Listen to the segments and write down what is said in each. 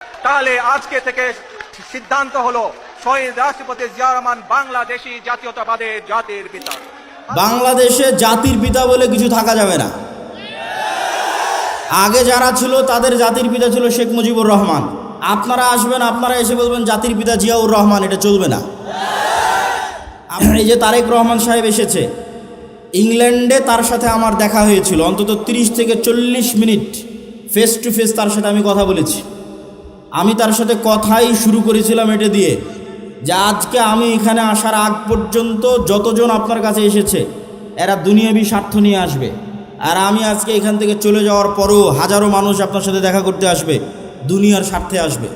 তাহলে আজকে থেকে সিদ্ধান্ত হলো শহীদ রাষ্ট্রপতি জিয়া রহমান বাংলাদেশী জাতীয়তাবাদের জাতির পিতা। বাংলাদেশে জাতির পিতা বলে কিছু থাকা যাবে না। আগে যারা ছিল তাদের জাতির পিতা ছিল শেখ মুজিবুর রহমান। আপনারা আসবেন, আপনারা এসে বলবেন জাতির পিতা জিয়াউর রহমান, এটা চলবে না। এই যে তারেক রহমান সাহেব এসেছে, ইংল্যান্ডে তার সাথে আমার দেখা হয়েছিল, অন্তত 30 থেকে 40 মিনিট ফেস টু ফেস তার সাথে আমি কথা বলেছি। আমি তার সাথে কথাই শুরু করেছিলাম এটা দিয়ে যে আজকে আমি এখানে আসার আগ পর্যন্ত যতজন আপনার কাছে এসেছে এরা দুনিয়াবি স্বার্থ নিয়ে আসবে, আর আমি আজকে এখান থেকে চলে যাওয়ার পরও হাজারো মানুষ আপনার সাথে দেখা করতে আসবে, দুনিয়ার স্বার্থে আসবে।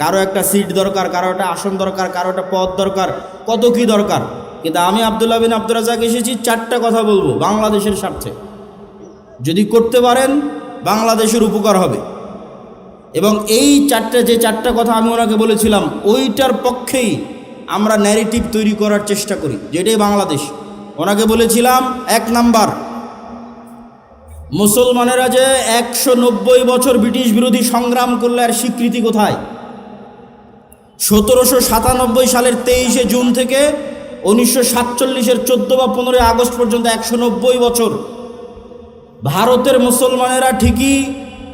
কারো একটা সিট দরকার, কারো একটা আসন দরকার, কারো একটা পদ দরকার, কত কি দরকার। কিন্তু আমি আব্দুল্লাহ বিন আব্দুর রাজ্জাক এসেছি 4টা কথা বলবো বাংলাদেশের স্বার্থে। যদি করতে পারেন বাংলাদেশের উপকার হবে। এবং এই যে চারটা কথা আমি ওনাকে বলেছিলাম, ওইটার পক্ষেই আমরা ন্যারেটিভ তৈরি করার চেষ্টা করি, যেটাই বাংলাদেশ। ওনাকে বলেছিলাম 1 নাম্বার, মুসলমানেরা যে 190 বছর ব্রিটিশ বিরোধী সংগ্রাম করলে আর স্বীকৃতি কোথায়? 1797 সালের 23শে জুন থেকে 1947-এর 14 বা 15 আগস্ট পর্যন্ত 190 বছর ভারতের মুসলমানেরা ঠিকই,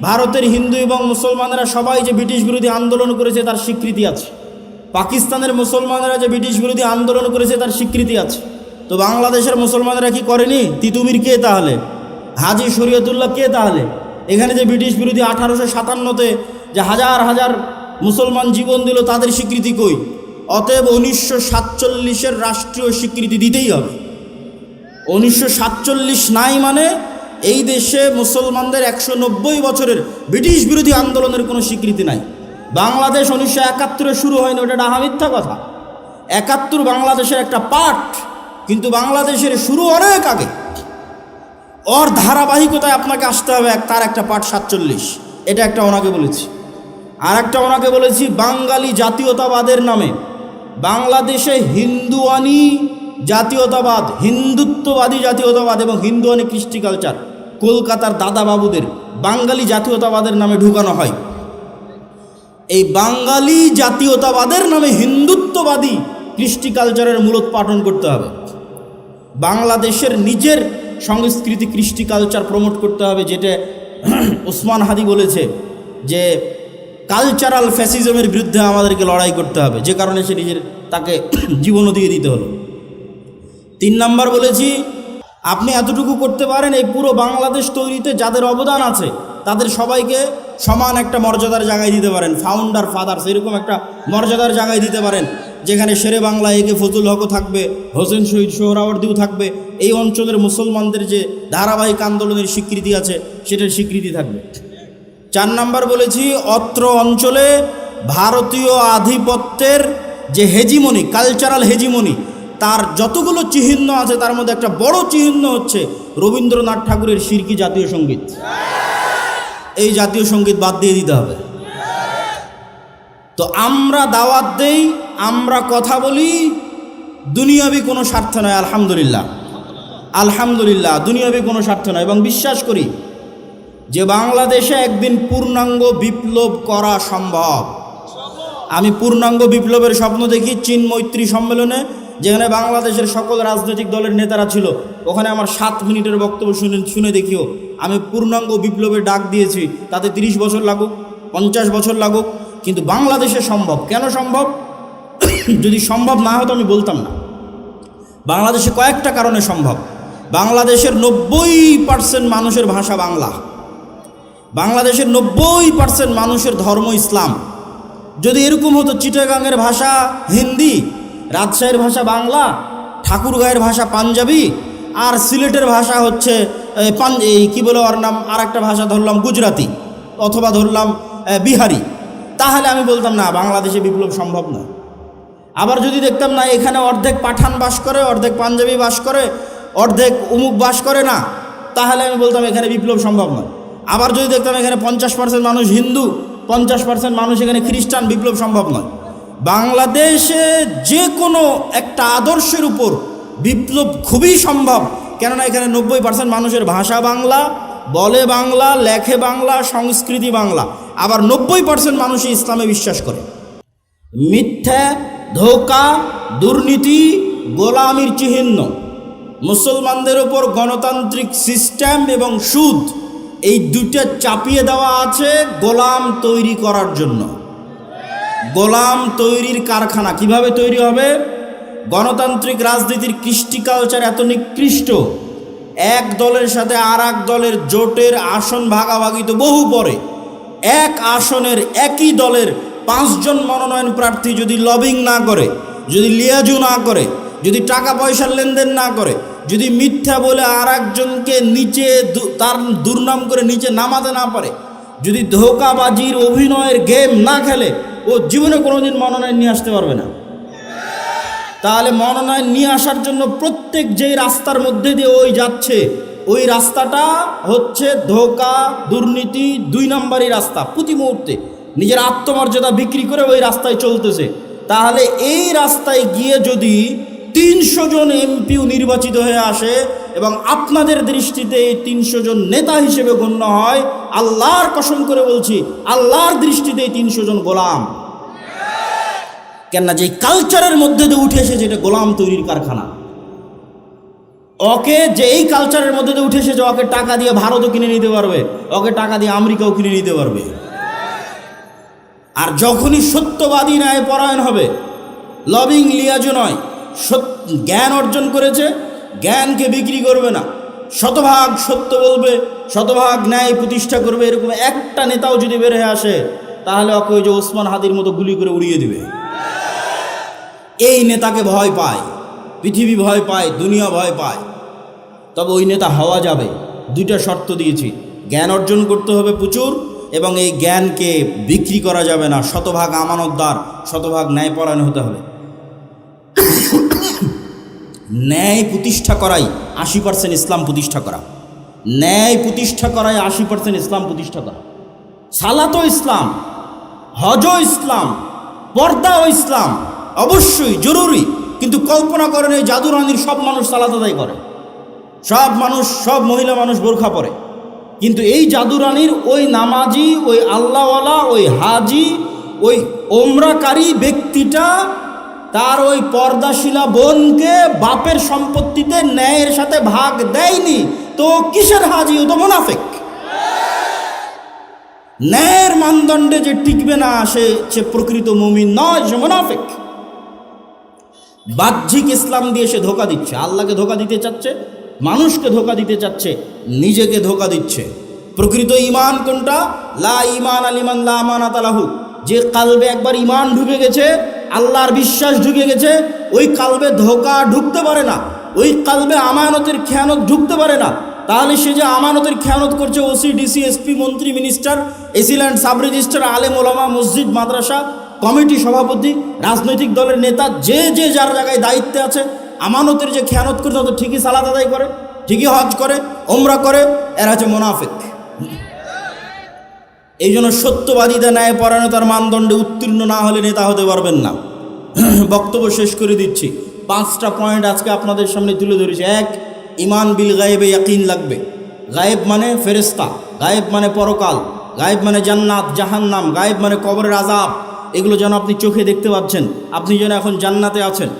ভারতের হিন্দু এবং মুসলমানেরা সবাই যে ব্রিটিশ বিরোধী আন্দোলন করেছে তার স্বীকৃতি আছে। পাকিস্তানের মুসলমানেরা যে ব্রিটিশ বিরোধী আন্দোলন করেছে তার স্বীকৃতি আছে। তো বাংলাদেশের মুসলমানেরা কি করেনি? তিতুমির কে তাহলে? হাজি শরীয়তুল্লাহ কে তাহলে? এখানে যে ব্রিটিশ বিরোধী 1857-তে যে হাজার হাজার মুসলমান জীবন দিল, তাদের স্বীকৃতি কই? অতএব 1947-এর রাষ্ট্রীয় স্বীকৃতি দিতেই হবে। 1947 নাই মানে এই দেশে মুসলমানদের 190 বছরের ব্রিটিশ বিরোধী আন্দোলনের কোনো স্বীকৃতি নাই। বাংলাদেশ 1971-এ শুরু হয়নি, ওটা ডাহা মিথ্যা কথা। 71 বাংলাদেশের একটা পার্ট, কিন্তু বাংলাদেশের শুরু অনেক আগে। ওর ধারাবাহিকতায় আপনাকে আসতে হবে, তার একটা পার্ট 47। এটা একটা ওনাকে বলেছি। আর একটা ওনাকে বলেছি বাঙালি জাতীয়তাবাদের নামে বাংলাদেশে হিন্দুয়ানি জাতীয়তাবাদ, হিন্দুত্ববাদী জাতীয়তাবাদ এবং হিন্দুয়ানি কৃষ্টি কালচার কলকাতার দাদাবাবুদের বাঙালি জাতীয়তাবাদের নামে ঢুকানো হয়। এই বাঙালি জাতীয়তাবাদের নামে হিন্দুত্ববাদী কৃষ্টি কালচারের মূলোৎপাটন করতে হবে। বাংলাদেশের নিজের সংস্কৃতি কৃষ্টি কালচার প্রমোট করতে হবে, যেটা ওসমান হাদি বলেছে যে কালচারাল ফ্যাসিজমের বিরুদ্ধে আমাদেরকে লড়াই করতে হবে, যে কারণে সে নিজের তাকে জীবনও দিয়ে দিতে হলো। 3 নাম্বার বলেছি, আপনি এতটুকু করতে পারেন, এই পুরো বাংলাদেশ তৈরিতে যাদের অবদান আছে তাদের সবাইকে সমান একটা মর্যাদার জায়গায় দিতে পারেন। ফাউন্ডার ফাদার্স এরকম একটা মর্যাদার জায়গায় দিতে পারেন, যেখানে শেরে বাংলা একে ফজল হকও থাকবে, হোসেন শহীদ সোহরাওয়ার্দীও থাকবে। এই অঞ্চলের মুসলমানদের যে ধারাবাহিক আন্দোলনের স্বীকৃতি আছে সেটার স্বীকৃতি থাকবে। 4 নাম্বার বলেছি, অত্র অঞ্চলে ভারতীয় আধিপত্যের যে হেজিমনি, কালচারাল হেজিমনি, তার যতগুলো চিহ্ন আছে তার মধ্যে একটা বড় চিহ্ন হচ্ছে রবীন্দ্রনাথ ঠাকুরের শিরকি জাতীয় সঙ্গীত। এই জাতীয় সঙ্গীত বাদ দিয়ে দিতে হবে। তো আমরা দাওয়াত দেই, আমরা কথা বলি, দুনিয়াবি কোনো স্বার্থ নয়। আলহামদুলিল্লাহ, আলহামদুলিল্লাহ, দুনিয়াবি কোনো স্বার্থ নয়। এবং বিশ্বাস করি যে বাংলাদেশে একদিন পূর্ণাঙ্গ বিপ্লব করা সম্ভব। আমি পূর্ণাঙ্গ বিপ্লবের স্বপ্ন দেখি চীন মৈত্রী সম্মেলনে, যেখানে বাংলাদেশের সকল রাজনৈতিক দলের নেতারা ছিল। ওখানে আমার 7 মিনিটের বক্তব্য শুনে দেখিও আমি পূর্ণাঙ্গ বিপ্লবের ডাক দিয়েছি। তাতে 30 বছর লাগুক, 50 বছর লাগুক, কিন্তু বাংলাদেশে সম্ভব। কেন সম্ভব? যদি সম্ভব না হতো আমি বলতাম না। বাংলাদেশে কয়েকটা কারণে সম্ভব। বাংলাদেশের 90% মানুষের ভাষা বাংলা, বাংলাদেশের 90% মানুষের ধর্ম ইসলাম। যদি এরকম হতো চিটাগাংয়ের ভাষা হিন্দি, রাজশাহীর ভাষা বাংলা, ঠাকুরগাঁয়ের ভাষা পাঞ্জাবি, আর সিলেটের ভাষা হচ্ছে কি বলে ওর নাম, আর একটা ভাষা ধরলাম গুজরাতি অথবা ধরলাম বিহারি, তাহলে আমি বলতাম না বাংলাদেশে বিপ্লব সম্ভব না। আবার যদি দেখতাম না এখানে অর্ধেক পাঠান বাস করে, অর্ধেক পাঞ্জাবি বাস করে, অর্ধেক উমুক বাস করে না, তাহলে আমি বলতাম এখানে বিপ্লব সম্ভব নয়। আবার যদি দেখতাম এখানে 50% মানুষ হিন্দু, 50% মানুষ এখানে খ্রিস্টান, বিপ্লব সম্ভব নয়। বাংলাদেশে যে কোনো একটা আদর্শের উপর বিপ্লব খুবই সম্ভব, কেননা এখানে 90% মানুষের ভাষা বাংলা, বলে বাংলা, লেখে বাংলা, সংস্কৃতি বাংলা। আবার 90% মানুষই ইসলামে বিশ্বাস করে। মিথ্যা, ধোঁকা, দুর্নীতি, গোলামির চিহ্ন। মুসলমানদের ওপর গণতান্ত্রিক সিস্টেম এবং সুদ, এই দুইটা চাপিয়ে দেওয়া আছে গোলাম তৈরি করার জন্য। গোলাম তৈরির কারখানা কিভাবে তৈরি হবে? গণতান্ত্রিক রাজনীতির কৃষ্টি কালচার এত নিকৃষ্ট, এক দলের সাথে আর এক দলের জোটের আসন ভাগাভাগি তো বহু পরে। এক আসনের একই দলের 5 জন মনোনয়ন প্রার্থী যদি লবিং না করে, যদি লিয়াজু না করে, যদি টাকা পয়সার লেনদেন না করে, যদি মিথ্যা বলে আর একজনকে নিচে তার দুর্নাম করে নিচে নামাতে না পারে, যদি ধোঁকাবাজির অভিনয়ের গেম না খেলে, ও জীবনে কোনোদিন মনোনয়ন নিয়ে আসতে পারবে না। তাহলে মনোনয়ন নিয়ে আসার জন্য প্রত্যেক যেই রাস্তার মধ্যে দিয়ে ওই যাচ্ছে, ওই রাস্তাটা হচ্ছে ধোঁকা, দুর্নীতি, 2 নম্বরই রাস্তা। প্রতি মুহূর্তে নিজের আত্মমর্যাদা বিক্রি করে ওই রাস্তায় চলতেছে। তাহলে এই রাস্তায় গিয়ে যদি 300 জন এমপিও নির্বাচিত হয়ে আসে এবং আপনাদের দৃষ্টিতে এই 300 জন নেতা হিসেবে গণ্য হয়, আল্লাহর কসম করে বলছি, আল্লাহর দৃষ্টিতে এই 300 জন গোলাম। কেননা যে কালচারের মধ্যে দিয়ে উঠে এসেছে, এটা গোলাম তৈরির কারখানা। ওকে যে এই কালচারের মধ্যে দিয়ে উঠে এসেছে, ওকে টাকা দিয়ে ভারতও কিনে নিতে পারবে, ওকে টাকা দিয়ে আমেরিকাও কিনে নিতে পারবে। আর যখনই সত্যবাদী ন্যায় পরায়ণ হবে, লবিং লিয়াজু নয়, জ্ঞান অর্জন করেছে, জ্ঞানকে বিক্রি করবে না, শতভাগ সত্য বলবে, শতভাগ ন্যায় প্রতিষ্ঠা করবে, এরকম একটা নেতাও যদি বের হয়ে আসে, তাহলে ওকে ওই যে ওসমান হাদির মতো গুলি করে উড়িয়ে দিবে। এই নেতাকে ভয় পায়, পৃথিবী ভয় পায়, দুনিয়া ভয় পায়। তবে ওই নেতা হওয়া যাবে, 2টা শর্ত দিয়েছি। জ্ঞান অর্জন করতে হবে প্রচুর, এবং এই জ্ঞানকে বিক্রি করা যাবে না, শতভাগ আমানতদার, শতভাগ ন্যায়পরায়ণ হতে হবে। ন্যায় প্রতিষ্ঠা করাই 80% ইসলাম প্রতিষ্ঠা করা। ন্যায় প্রতিষ্ঠা করাই 80% ইসলাম প্রতিষ্ঠা করা। সালাতও ইসলাম, হজও ইসলাম, পর্দাও ইসলাম, অবশ্যই জরুরি। কিন্তু কল্পনা করেন এই জাদুরানির সব মানুষ সালাত আদায় করে, সব মানুষ, সব মহিলা মানুষ বোরখা পরে, কিন্তু এই জাদুরানির ওই নামাজি, ওই আল্লাহওয়ালা, ওই হাজি, ওই ওমরাকারী ব্যক্তিটা তার ওই পর্দাশীলা বোনকে বাপের সম্পত্তিতে ন্যায়ের সাথে ভাগ দেয়নি, তো কিসের হাজি? ও তো মুনাফিক। ন্যায়ের মানদণ্ডে যে টিকবে না, সে প্রকৃত মুমিন নয়, সে মুনাফিক। বাহ্যিক ইসলাম দিয়ে সে ধোকা দিচ্ছে, আল্লাহকে ধোকা দিতে চাচ্ছে, মানুষকে ধোকা দিতে চাচ্ছে, নিজেকে ধোকা দিচ্ছে। প্রকৃত ঈমান কোনটা? লা ঈমান আলিমান লা আমানাত লাহু। যে কালবে একবার ঈমান ঢুকে গেছে, আল্লাহর বিশ্বাস ঢুকে গেছে, ওই কালবে ধোকা ঢুকতে পারে না, ওই কালবে আমানতের খেয়ানত ঢুকতে পারে না। তাহলে সে যে আমানতের খেয়ানত করছে, ওসি, ডিসি, এসপি, মন্ত্রী, মিনিস্টার, এসিল্যান্ড, সাব রেজিস্ট্রার, আলেম ওলামা, মসজিদ, মাদ্রাসা, কমিটি সভাপতি, রাজনৈতিক দলের নেতা, যে যে যার জায়গায় দায়িত্বে আছে, আমানতের যে খেয়ানত করছে, তো ঠিকই সালাত আদায় করে, ঠিকই হজ করে, ওমরা করে, এরা হচ্ছে মুনাফিক। এই জন্য সত্যবাদীদের ন্যায় পরায়ণতার মানদণ্ডে উত্তীর্ণ না হলে নেতা হতে পারবেন না। বক্তব্য শেষ করে দিচ্ছি। 5টা পয়েন্ট আজকে আপনাদের সামনে তুলে ধরেছি। 1, ঈমান বিল গায়েবে ইয়াকিন লাগবে। গায়েব মানে ফেরেশতা, গায়েব মানে পরকাল, গায়েব মানে জান্নাত জাহান্নাম, গায়েব মানে কবরের আযাব। এগুলো যেন আপনি চোখে দেখতে পাচ্ছেন। আপনি যেন এখন জান্নাতে আছেন,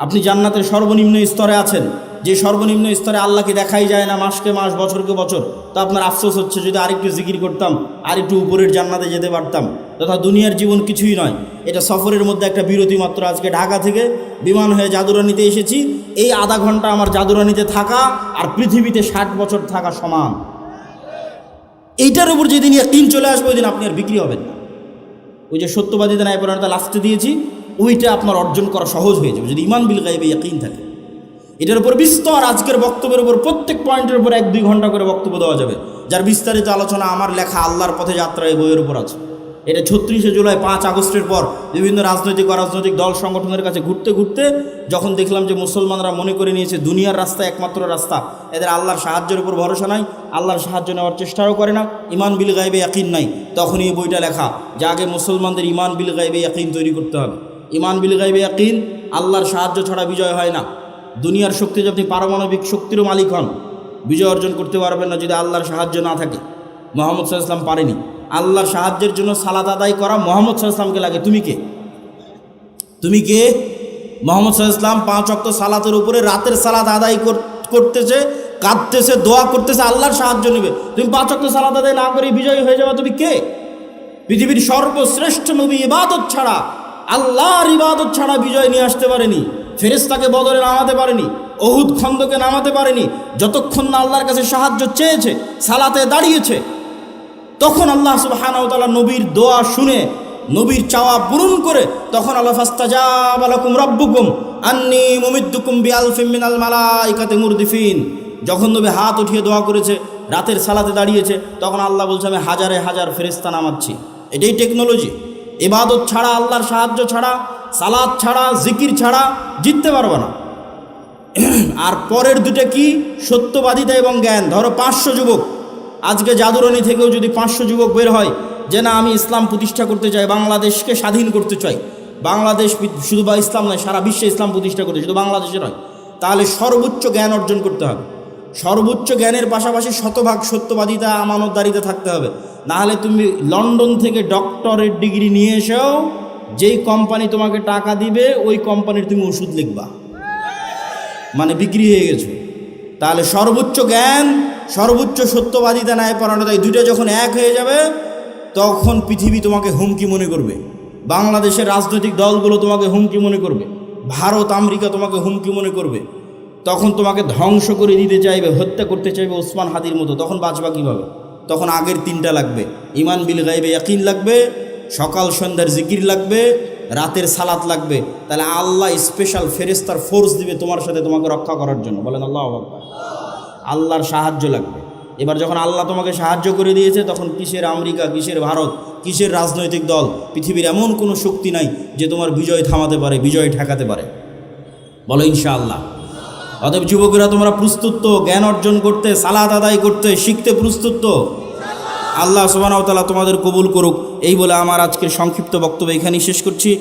আপনি জান্নাতের সর্বনিম্ন স্তরে আছেন, যে সর্বনিম্ন স্তরে আল্লাহকে দেখাই যায় না, মাসকে মাস, বছরকে বছর। তো আপনার আফসোস হচ্ছে, যদি আরেকটু জিকির করতাম, আর একটু উপরের জান্নাতে যেতে পারতাম। তথা দুনিয়ার জীবন কিছুই নয়, এটা সফরের মধ্যে একটা বিরতি মাত্র। আজকে ঢাকা থেকে বিমান হয়ে জাদুরানিতে এসেছি। এই আধা ঘন্টা আমার জাদুরানিতে থাকা আর পৃথিবীতে 60 বছর থাকা সমান। এইটার উপর যেদিন ইয়াকিন চলে আসবে, ওই দিন আপনি আর বিক্রি হবেন না। ওই যে সত্যবাদীদের ন্যায় পরায়ণতা লাস্টে দিয়েছি, ওইটা আপনার অর্জন করা সহজ হয়ে যাবে যদি ঈমান বিল গায়বে ইয়াকিন থাকে। এটার উপর বিস্তর আজকের বক্তব্যের উপর প্রত্যেক পয়েন্টের উপর 1-2 ঘন্টা করে বক্তব্য দেওয়া যাবে, যার বিস্তারিত আলোচনা আমার লেখা আল্লাহর পথে যাত্রা এই বইয়ের উপর আছে। এটা 36শে জুলাই 5 আগস্টের পর বিভিন্ন রাজনৈতিক অরাজনৈতিক দল সংগঠনের কাছে ঘুরতে ঘুরতে যখন দেখলাম যে মুসলমানরা মনে করে নিয়েছে দুনিয়ার রাস্তা একমাত্র রাস্তা, এদের আল্লাহর সাহায্যের উপর ভরসা নাই, আল্লাহর সাহায্য নেওয়ার চেষ্টাও করে না, ঈমান বিল গায়বে ইয়াকিন নাই, তখনই এই বইটা লেখা যে আগে মুসলমানদের ঈমান বিল গায়বে ইয়াকিন তৈরি করতে হবে। ঈমান বিল গায়বে ইয়াকিন, আল্লাহর সাহায্য ছাড়া বিজয় হয় না। দুনিয়ার শক্তি, যদি আপনি পারমাণবিক শক্তিরও মালিক হন, বিজয় অর্জন করতে পারবেন না যদি আল্লাহর সাহায্য না থাকে। মুহাম্মদ সাল্লাল্লাহু আলাইহি ওয়াসাল্লাম পারেনি, আল্লাহর সাহায্যের জন্য সালাত আদায় করা মুহাম্মদ সাল্লাল্লাহু আলাইহি ওয়াসাল্লামকে লাগে। তুমি কে? তুমি কে? মুহাম্মদ সাল্লাল্লাহু আলাইহি ওয়াসাল্লাম 5 ওয়াক্ত সালাতের উপরে রাতের সালাত আদায় করতেছে, কাঁদতেছে, দোয়া করতেছে, আল্লাহর সাহায্য নেবে। তুমি 5 ওয়াক্ত সালাত আদায় না করে বিজয়ী হয়ে যাবে, তুমি কে? পৃথিবীর সর্বশ্রেষ্ঠ নবী ইবাদত ছাড়া, আল্লাহর ইবাদত ছাড়া বিজয় নিয়ে আসতে পারেনি। ফেরেশতাকে বদরে নামাতে পারেনি, উহুদ খন্দকে নামাতে পারেনি। যতক্ষণ না আল্লাহর কাছে সাহায্য চেয়েছে, সালাতে দাঁড়িয়েছে, তখন আল্লাহ সুবহানাহু ওয়া তাআলা নবীর দোয়া শুনে, নবীর চাওয়া পূরণ করে, তখন আল্লাহ ফাস্তাজাবা লাকুম রাব্বুকুম আন্নী মুমিদ্দুকুম বিআলফিম মিনাল মালাইকাতি মুরদিফিন। যখন নবী হাত উঠিয়ে দোয়া করেছে, রাতের সালাতে দাঁড়িয়েছে, তখন আল্লাহ বলছে আমি হাজারে হাজার ফেরেশতা নামাচ্ছি। এটাই টেকনোলজি। ইবাদত ছাড়া, আল্লাহর সাহায্য ছাড়া, সালাত ছাড়া, জিকির ছাড়া জিততে পারবে না। আর পরের দুটো কি? সত্যবাদিতা এবং জ্ঞান। ধরো 500 যুবক, আজকে জাদুরানি থেকেও যদি 500 যুবক বের হয় যে না আমি ইসলাম প্রতিষ্ঠা করতে চাই, বাংলাদেশকে স্বাধীন করতে চাই, বাংলাদেশ শুধু বা ইসলাম নয় সারা বিশ্বে ইসলাম প্রতিষ্ঠা করতে, শুধু বাংলাদেশে নয়, তাহলে সর্বোচ্চ জ্ঞান অর্জন করতে হবে। সর্বোচ্চ জ্ঞানের পাশাপাশি শতভাগ সত্যবাদিতা, আমানতদারিতা থাকতে হবে। নাহলে তুমি লন্ডন থেকে ডক্টরেট ডিগ্রি নিয়ে এসেও যেই কোম্পানি তোমাকে টাকা দিবে ওই কোম্পানির তুমি ওষুধ লিখবা, মানে বিক্রি হয়ে গেছো। তাহলে সর্বোচ্চ জ্ঞান, সর্বোচ্চ সত্যবাদিতা, ন্যায়পরায়ণতা, এই দুইটা যখন এক হয়ে যাবে তখন পৃথিবী তোমাকে হুমকি মনে করবে, বাংলাদেশের রাজনৈতিক দলগুলো তোমাকে হুমকি মনে করবে, ভারত আমেরিকা তোমাকে হুমকি মনে করবে, তখন তোমাকে ধ্বংস করে দিতে চাইবে, হত্যা করতে চাইবে ওসমান হাদির মতো। তখন বাঁচবা কীভাবে? তখন আগের 3টা লাগবে, ইমান বিল গায়বে ইয়াকিন লাগবে, সকাল সন্ধ্যার জিকির লাগবে, রাতের সালাত লাগবে। তাহলে আল্লাহ স্পেশাল ফেরেশতার ফোর্স দিবে তোমার সাথে, তোমাকে রক্ষা করার জন্য। বলেন আল্লাহু আকবার। আল্লাহর সাহায্য লাগবে। এবার যখন আল্লাহ তোমাকে সাহায্য করে দিয়েছে, তখন কিসের আমেরিকা, কিসের ভারত, কিসের রাজনৈতিক দল, পৃথিবীর এমন কোনো শক্তি নাই যে তোমার বিজয় থামাতে পারে, বিজয় ঠেকাতে পারে। বলো ইনশাআল্লাহ। অতএব যুবকেরা তোমরা প্রস্তুত তো জ্ঞান অর্জন করতে, সালাত আদায় করতে, শিখতে প্রস্তুত তো? আল্লাহ সুবহানাহু ওয়া তাআলা তোমাদের কবুল করুক। এই বলে আমার আজকের সংক্ষিপ্ত বক্তব্য এখানেই শেষ করছি।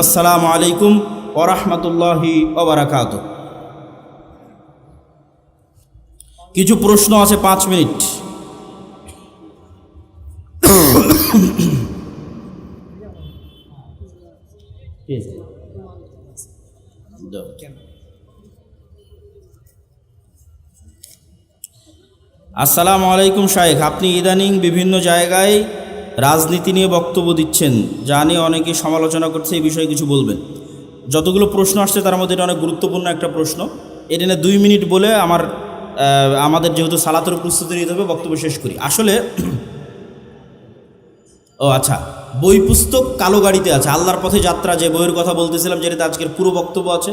আসসালামু আলাইকুম ওয়া রাহমাতুল্লাহি ওয়া বারাকাতুহু। কিছু প্রশ্ন আছে, 5 মিনিট। আসসালামু আলাইকুম শায়েখ, আপনি ইদানিং বিভিন্ন জায়গায় রাজনীতি নিয়ে বক্তব্য দিচ্ছেন, যা নিয়ে অনেকে সমালোচনা করছে, এই বিষয়ে কিছু বলবেন। যতগুলো প্রশ্ন আসছে তার মধ্যে এটা অনেক গুরুত্বপূর্ণ একটা প্রশ্ন। এটা নিয়ে 2 মিনিট বলে আমাদের যেহেতু সালাতের প্রস্তুতি নিতে হবে, বক্তব্য শেষ করি। আসলে আচ্ছা, বই পুস্তক কালো গাড়িতে আছে, আল্লাহর পথে যাত্রা যে বইয়ের কথা বলতেছিলাম, যেটাতে আজকের পুরো বক্তব্য আছে,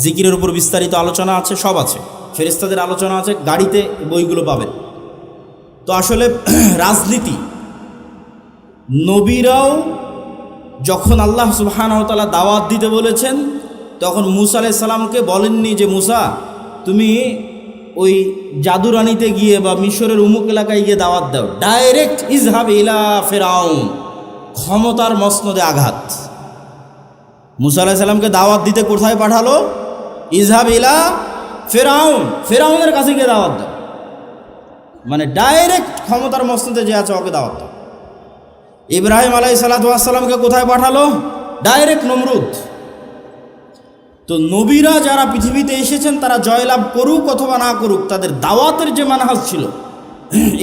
জিকিরের উপর বিস্তারিত আলোচনা আছে, সব আছে, ফেরেশতাদের আলোচনা আছে, গাড়িতে বইগুলো পাবেন। তো আসলে রাজনীতি, নবীরাও যখন আল্লাহ সুবহানাহু ওয়া তাআলা দাওয়াত দিতে বলেছেন, তখন মুসা আলাইহিস সালামকে বলেননি যে মুসা তুমি ওই জাদুরানিতে গিয়ে বা মিশরের উমুক এলাকায় গিয়ে দাওয়াত দাও। ডাইরেক্ট ইজহাব ইলা ফিরাউন, ক্ষমতার মসনদে আঘাত। মুসা আলাইহিস সালামকে দাওয়াত দিতে কোথায় পাঠালো? ইজহাব ইলা ফিরাউন, ফিরাউনের কাছে গিয়ে দাওয়াত দাও, মানে ডাইরেক্ট ক্ষমতার মসনদে যে আছে ওকে দাওয়াত দাও। ইব্রাহিম আলাইহিস সালাতু ওয়াস সালামকে কোথায় পাঠালো? ডাইরেক্ট নমরুদ। তো নবীরা যারা পৃথিবীতে এসেছেন তারা জয়লাভ করুক অথবা না করুক, তাদের দাওয়াতের যে মানহাজ ছিল,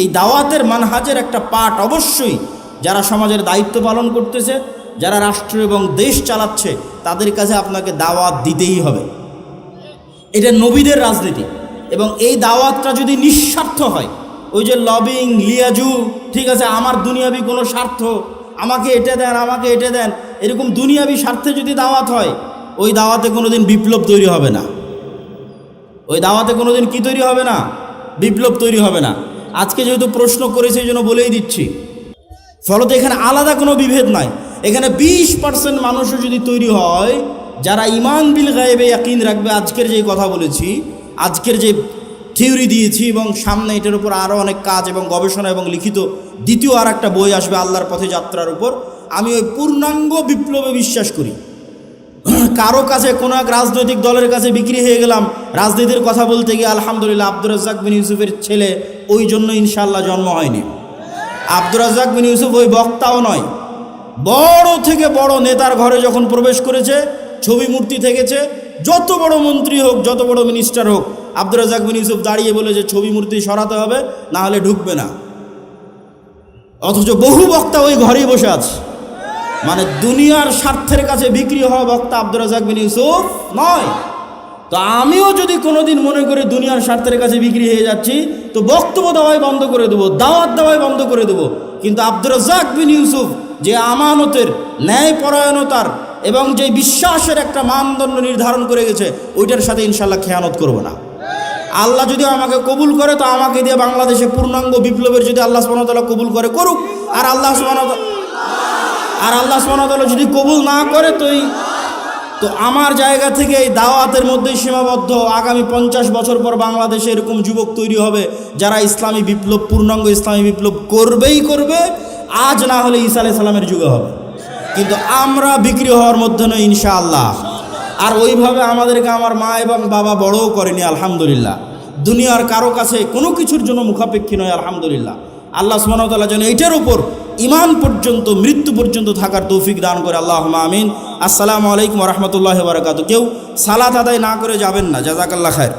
এই দাওয়াতের মানহাজের একটা পার্ট অবশ্যই যারা সমাজের দায়িত্ব পালন করতেছে, যারা রাষ্ট্র এবং দেশ চালাচ্ছে, তাদের কাছে আপনাকে দাওয়াত দিতেই হবে। এটা নবীদের রাজনীতি। এবং এই দাওয়াতটা যদি নিঃস্বার্থ হয়, ওই যে লবিং, লিয়াজু, ঠিক আছে, আমার দুনিয়াবি কোনো স্বার্থ, আমাকে এটা দেন, আমাকে এটা দেন, এরকম দুনিয়াবি স্বার্থে যদি দাওয়াত হয়, ওই দাওয়াতে কোনোদিন বিপ্লব তৈরি হবে না। ওই দাওয়াতে কোনোদিন কি তৈরি হবে না? বিপ্লব তৈরি হবে না। আজকে যেহেতু প্রশ্ন করেছে এই জন্য বলেই দিচ্ছি, ফলত এখানে আলাদা কোনো বিভেদ নাই। এখানে 20% মানুষও যদি তৈরি হয় যারা ইমান বিল গায়বে ইয়াকিন রাখবে, আজকের যে কথা বলেছি, আজকের যে থিওরি দিয়েছি, এবং সামনে এটার উপর আরও অনেক কাজ এবং গবেষণা এবং লিখিত দ্বিতীয় আর একটা বই আসবে আল্লাহর পথে যাত্রার উপর, আমি ওই পূর্ণাঙ্গ বিপ্লবে বিশ্বাস করি। কারো কাছে কোনো এক রাজনৈতিক দলের কাছে বিক্রি হয়ে গেলাম রাজনীতির কথা বলতে গিয়ে, আলহামদুলিল্লাহ আব্দুর রাজ্জাক বিন ইউসুফের ছেলে ওই জন্য ইনশাআল্লাহ জন্ম হয়নি। আব্দুর রাজ্জাক বিন ইউসুফ ওই বক্তাও নয়, বড় থেকে বড় নেতার ঘরে যখন প্রবেশ করেছে ছবি মূর্তি থেকেছে, যত বড় মন্ত্রী হোক, যত বড় মিনিস্টার হোক, আব্দুর রাজ্জাক বিন ইউসুফ দাঁড়িয়ে বলে যে ছবি মূর্তি সরাতে হবে, না হলে ঢুকবে না। অথচ বহু বক্তা ওই ঘরেই বসে আছে। মানে দুনিয়ার স্বার্থের কাছে বিক্রি হওয়া বক্তা আব্দুর রাজ্জাক বিন ইউসুফ নয়। তো আমিও যদি কোনোদিন মনে করি দুনিয়ার স্বার্থের কাছে বিক্রি হয়ে যাচ্ছি, তো বক্তব্য দেওয়াই বন্ধ করে দেবো, দাওয়াত দেওয়াই বন্ধ করে দেবো। কিন্তু আব্দুর রাজ্জাক বিন ইউসুফ যে আমানতের, ন্যায়পরায়ণতার এবং যে বিশ্বাসের একটা মানদণ্ড নির্ধারণ করে গেছে, ওইটার সাথে ইনশাল্লাহ খেয়ানত করব না। আল্লাহ যদি আমাকে কবুল করে, তো আমাকে দিয়ে বাংলাদেশে পূর্ণাঙ্গ বিপ্লবের যদি আল্লাহ সুবহানাহু ওয়া তাআলা কবুল করে, করুক। আর আল্লাহ সুবহানাহু ওয়া তাআলা যদি কবুল না করে, তো আমার জায়গা থেকে এই দাওয়াতের মধ্যেই সীমাবদ্ধ। আগামী 50 বছর পর বাংলাদেশে এরকম যুবক তৈরি হবে যারা ইসলামী বিপ্লব, পূর্ণাঙ্গ ইসলামী বিপ্লব করবেই করবে, আজ না হলে ঈসা আলাইহিস সালামের যুগে হবে। কিন্তু আমরা বিক্রি হওয়ার মধ্যে নই ইনশাআল্লাহ। আর ওইভাবে আমাদেরকে আমার মা এবং বাবা বড়ও করেনি, আলহামদুলিল্লাহ। দুনিয়ার কারো কাছে কোনো কিছুর জন্য মুখাপেক্ষী নয়, আলহামদুলিল্লাহ। আল্লাহ সুবহানাহু ওয়া তাআলা যেন এইটার উপর ঈমান পর্যন্ত, মৃত্যু পর্যন্ত থাকার তৌফিক দান করে, আল্লাহুম্মা আমিন। আসসালামু আলাইকুম ওয়া রাহমাতুল্লাহি ওয়া বারাকাতুহু। কেউ সালাত আদায় না করে যাবেন না, জাযাকাল্লাহ খায়ের।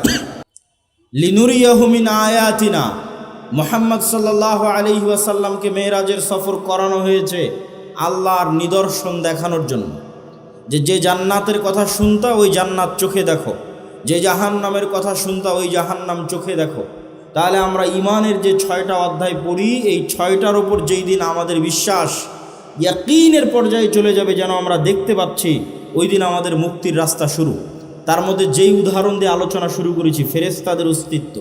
লিনুরিয়াহু মিন আয়াতিনা, মুহাম্মদ সাল্লাল্লাহু আলাইহি ওয়াসাল্লামকে মেরাজের সফর করানো হয়েছে আল্লাহর নিদর্শন দেখানোর জন্য। যে জান্নাতের কথা শুনতা, ওই জান্নাত চোখে দেখো। যে জাহান্নামের কথা শুনতা, ওই জাহান্নাম চোখে দেখো। তাহলে আমরা ঈমানের যে 6টা অধ্যায় পড়ি, এই 6টার ওপর যেই দিন আমাদের বিশ্বাস ইয়াকিনের পর্যায়ে চলে যাবে, যেন আমরা দেখতে পাচ্ছি, ওই দিন আমাদের মুক্তির রাস্তা শুরু। তার মধ্যে যেই উদাহরণ দিয়ে আলোচনা শুরু করেছি, ফেরেশতাদের অস্তিত্ব,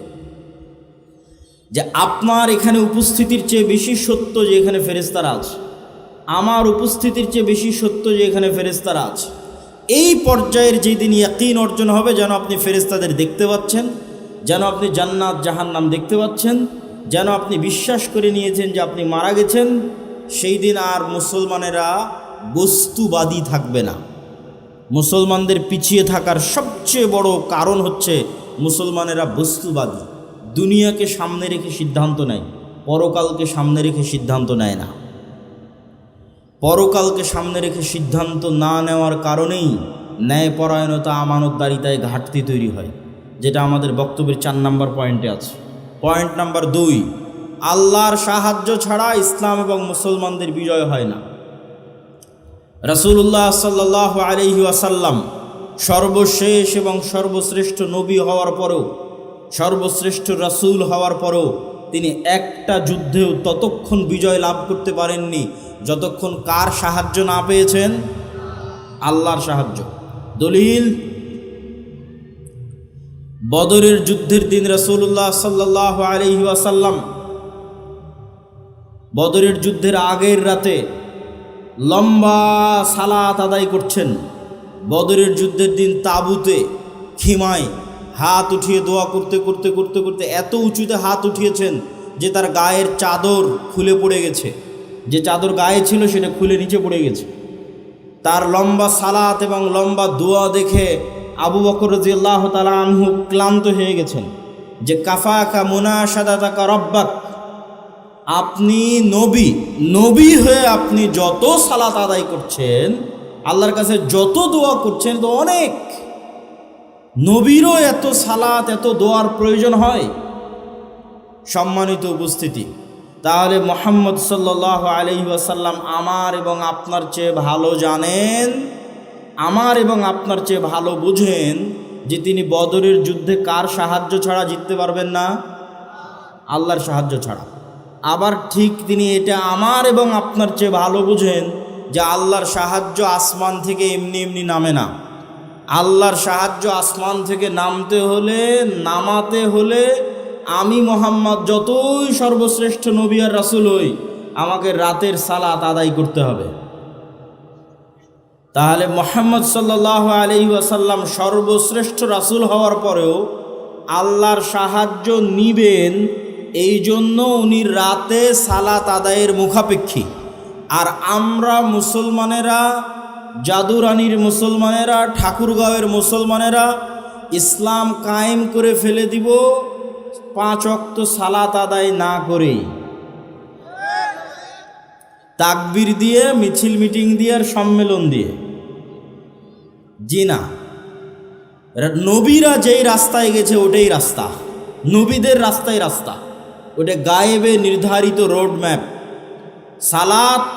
যে আপনার এখানে উপস্থিতির চেয়ে বেশি সত্য যে এখানে ফেরেশতারা আছে, আমার উপস্থিতির চেয়ে বেশি সত্য যে এখানে ফেরেশতারা আছে। এই পর্যায়ের যেই দিন ইয়াকিন অর্জন হবে, যেন আপনি ফেরেশতাদের দেখতে পাচ্ছেন, যেন আপনি জান্নাত জাহান্নাম দেখতে পাচ্ছেন, যেন আপনি বিশ্বাস করে নিয়েছেন যে আপনি মারা গেছেন, সেই দিন আর মুসলমানেরা বস্তুবাদী থাকবে না। মুসলমানদের পিছিয়ে থাকার সবচেয়ে বড় কারণ হচ্ছে মুসলমানেরা বস্তুবাদী। দুনিয়াকে সামনে রেখে সিদ্ধান্ত নেয়, পরকালকে সামনে রেখে সিদ্ধান্ত নেয় না। পরকালকে সামনে রেখে সিদ্ধান্ত না নেওয়ার কারণেই ন্যায়পরায়ণতা, আমানতদারিতায় ঘাটতি তৈরি হয়, যেটা আমাদের বক্তব্যের 4 নম্বর পয়েন্টে আছে। পয়েন্ট নাম্বার 2, আল্লাহর সাহায্য ছাড়া ইসলাম এবং মুসলমানদের বিজয় হয় না। রাসূলুল্লাহ সাল্লাল্লাহু আলাইহি ওয়াসাল্লাম সর্বশেষ এবং সর্বশ্রেষ্ঠ নবী হওয়ার পরেও, সর্বশ্রেষ্ঠ রাসূল হওয়ার পরেও তিনি একটা যুদ্ধেও ততক্ষণ বিজয় লাভ করতে পারেননি যতক্ষণ কার সাহায্য না পেয়েছেন? আল্লাহর সাহায্য। দলিল, বদরের যুদ্ধের দিন রাসূলুল্লাহ সাল্লাল্লাহু আলাইহি ওয়াসাল্লাম বদরের যুদ্ধের আগের রাতে লম্বা সালাত আদায় করছেন। বদরের যুদ্ধের দিন তাঁবুতে খিমায় হাত উঠিয়ে দোয়া করতে করতে করতে করতে এত উঁচুতে হাত উঠিয়েছেন যে তার গায়ের চাদর খুলে পড়ে গেছে। যে চাদর গায়ে ছিল সেটা খুলে নিচে পড়ে গেছে। তার লম্বা সালাত এবং লম্বা দোয়া দেখে আবু বকর রাদিয়াল্লাহু তাআলা আনহু ক্লান্ত হয়ে গেছেন। যে কাফাকা মুনাশাদাতাকা রব্বাক, আপনি নবী হয়ে আপনি যত সালাত আদায় করছেন, আল্লাহর কাছে যত দোয়া করছেন, তো অনেক। নবীরও এত সালাত, এত দোয়ার প্রয়োজন হয়? সম্মানিত উপস্থিতি, তাহলে মুহাম্মদ সাল্লাল্লাহু আলাইহি ওয়াসাল্লাম আমার এবং আপনার চেয়ে ভালো জানেন, আমার এবং আপনার চেয়ে ভালো বুঝেন যে তিনি বদরের যুদ্ধে কার সাহায্য ছাড়া জিততে পারবেন না? আল্লাহর সাহায্য ছাড়া। আবার ঠিক তিনি এটা আমার এবং আপনার চেয়ে ভালো বুঝেন যে আল্লাহর সাহায্য আসমান থেকে এমনি এমনি নামে না। আল্লাহর সাহায্য আসমান থেকে নামাতে হলে আমি মুহাম্মদ যতই সর্বশ্রেষ্ঠ নবী আর রাসূল হই, আমাকে রাতের সালাত আদায় করতে হবে। তাহলে মুহাম্মদ সাল্লাল্লাহু আলাইহি ওয়াসাল্লাম সর্বশ্রেষ্ঠ রাসূল হওয়ার পরেও আল্লাহর সাহায্য নিবেন, এই জন্য উনি রাতে সালাত আদায়ের মুখাপেক্ষী। আর আমরা মুসলমানেরা, জাদুরানির মুসলমানেরা, ঠাকুরগাঁওয়ের মুসলমানেরা ইসলাম কায়েম করে ফেলে দিব 5 ওয়াক্ত সালাত আদায় না করেই। তাকবীর দিয়ে, মিছিল মিটিং দিয়ে, আর সম্মেলন দিয়ে? জি না। নবীরা যেই রাস্তায় গেছে ওটাই রাস্তা, নবীদের রাস্তায় রাস্তা, ওটা গায়েবে নির্ধারিত রোড ম্যাপ। সালাত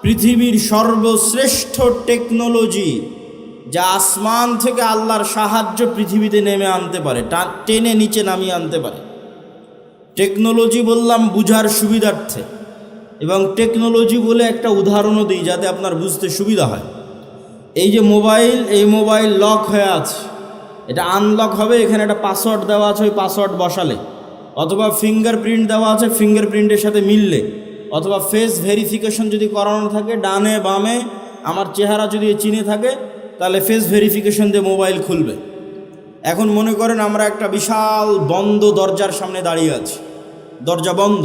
পৃথিবীর সর্বশ্রেষ্ঠ টেকনোলজি, যা আসমান থেকে আল্লাহর সাহায্য পৃথিবীতে নেমে আনতে পারে, টেনে নিচে নামিয়ে আনতে পারে। টেকনোলজি বললাম বুঝার সুবিধার্থে, এবং টেকনোলজি বলে একটা উদাহরণও দিই যাতে আপনার বুঝতে সুবিধা হয়। এই যে মোবাইল, এই মোবাইল লক হয়ে আছে, এটা আনলক হবে, এখানে একটা পাসওয়ার্ড দেওয়া আছে, ওই পাসওয়ার্ড বসালে, অথবা ফিঙ্গারপ্রিন্ট দেওয়া আছে, ফিঙ্গারপ্রিন্টের সাথে মিললে, অথবা ফেস ভেরিফিকেশন যদি করানো থাকে, ডানে বামে আমার চেহারা যদি চিনে থাকে, তাহলে ফেস ভেরিফিকেশন দিয়ে মোবাইল খুলবে। এখন মনে করেন আমরা একটা বিশাল বন্ধ দরজার সামনে দাঁড়িয়ে আছি, দরজা বন্ধ,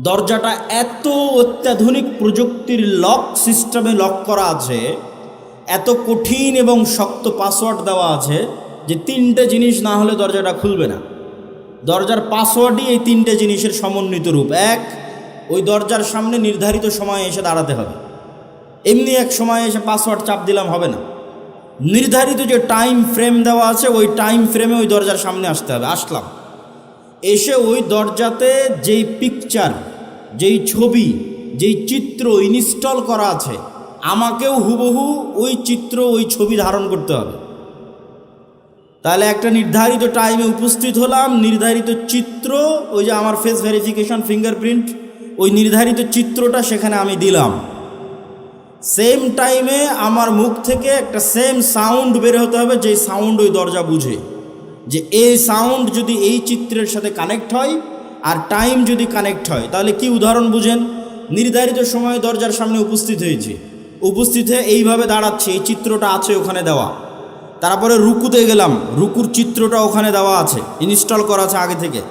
দরজাটা এত অত্যাধুনিক প্রযুক্তির লক সিস্টেমে লক করা আছে, এত কঠিন এবং শক্ত পাসওয়ার্ড দেওয়া আছে যে তিনটে জিনিস না হলে দরজাটা খুলবে না। দরজার পাসওয়ার্ডই এই তিনটে জিনিসের সমন্বিত রূপ। এক, ওই দরজার সামনে নির্ধারিত সময়ে এসে দাঁড়াতে হবে, এমনি এক সময় এসে পাসওয়ার্ড চাপ দিলাম হবে না, নির্ধারিত যে টাইম ফ্রেম দেওয়া আছে ওই টাইম ফ্রেমে ওই দরজার সামনে আসতে হবে। আসলাম, এসে ওই দরজাতে যেই পিকচার, যেই ছবি, যেই চিত্র ইনস্টল করা আছে, আমাকেও হুবহু ওই চিত্র, ওই ছবি ধারণ করতে হবে। তাহলে একটা নির্ধারিত টাইমে উপস্থিত হলাম, নির্ধারিত চিত্র, ওই যে আমার ফেস ভেরিফিকেশন, ফিঙ্গারপ্রিন্ট, ওই নির্ধারিত চিত্রটা সেখানে আমি দিলাম। সেম টাইমে আমার মুখ থেকে একটা সেম সাউন্ড বের হতে হবে, যেই সাউন্ড ওই দরজা বুঝে যে এই সাউন্ড যদি এই চিত্রের সাথে কানেক্ট হয় আর টাইম যদি কানেক্ট হয়, তাহলে কি উদাহরণ বুঝেন? নির্ধারিত সময়ে দরজার সামনে উপস্থিত হয়েছে, উপস্থিত হয়ে এইভাবে দাঁড়াচ্ছে, এই চিত্রটা আছে ওখানে দেওয়া। তারপরে রুকুতে গেলাম, রুকুর চিত্রটা ওখানে দেওয়া আছে, ইনস্টল করা আছে আগে থেকে।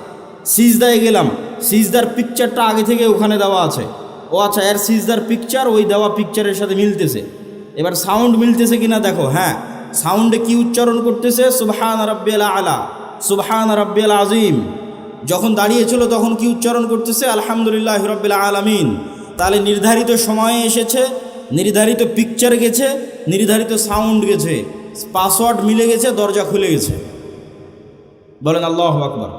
সিজদায় গেলাম, সিজদার পিকচারটা আগে থেকে ওখানে দেওয়া আছে। ও আচ্ছা, এর সিজদার পিকচার ওই দেওয়া পিকচারের সাথে মিলতেছে। এবার সাউন্ড মিলতেছে কিনা দেখো। হ্যাঁ, সাউন্ডে কি উচ্চারণ করতেছে? সুবহান রাব্বিয়াল আলা, সুবহান রাব্বিয়াল আজিম। যখন দাঁড়িয়েছিল তখন কি উচ্চারণ করতেছে? আলহামদুলিল্লাহি রাব্বিল আলামিন। তাহলে নির্ধারিত সময়ে এসেছে, নির্ধারিত পিকচার গেছে, নির্ধারিত সাউন্ড গেছে, পাসওয়ার্ড মিলে গেছে, দরজা খুলে গেছে। বলেন আল্লাহু আকবার।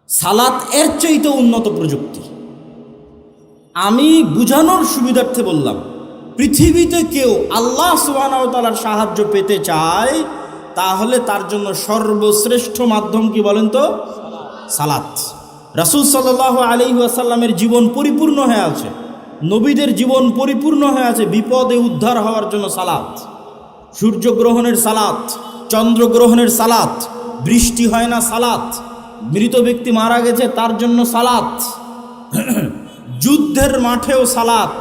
সালাত এর চাইতে উন্নত প্রযুক্তি। আমি বুঝানোর সুবিধার্থে বললাম, পৃথিবীতে কেউ আল্লাহ সুবহানাহু ওয়া তাআলার সাহায্য পেতে চায়, তাহলে তার জন্য সর্বশ্রেষ্ঠ মাধ্যম কি বলেন তো? সালাত। রাসূল সাল্লাল্লাহু আলাইহি ওয়াসাল্লামের জীবন পরিপূর্ণ হয়ে আছে, নবীদের জীবন পরিপূর্ণ হয়ে আছে বিপদে উদ্ধার হওয়ার জন্য সালাত। সূর্যগ্রহণের সালাত, চন্দ্রগ্রহণের সালাত, বৃষ্টি হয় না সালাত, মৃত ব্যক্তি মারা গেছে তার জন্য সালাত, যুদ্ধের মাঠেও সালাত।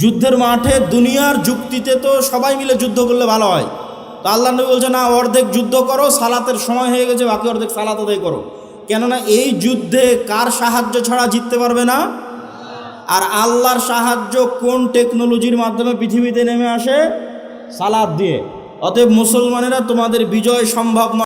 যুদ্ধের মাঠে দুনিয়ার যুক্তিতে তো সবাই মিলে যুদ্ধ করলে ভালো হয়, তো আল্লাহ নবী বলছে না, অর্ধেক যুদ্ধ করো, সালাতের সময় হয়ে গেছে, বাকি অর্ধেক সালাত আদায় করো। কেননা এই যুদ্ধে কার সাহায্য ছাড়া জিততে পারবে না? আর আল্লাহর সাহায্য কোন টেকনোলজির মাধ্যমে পৃথিবীতে নেমে আসে? সালাত দিয়ে। অতএব মুসলমানেরা, তোমাদের বিজয় সম্ভব নয়।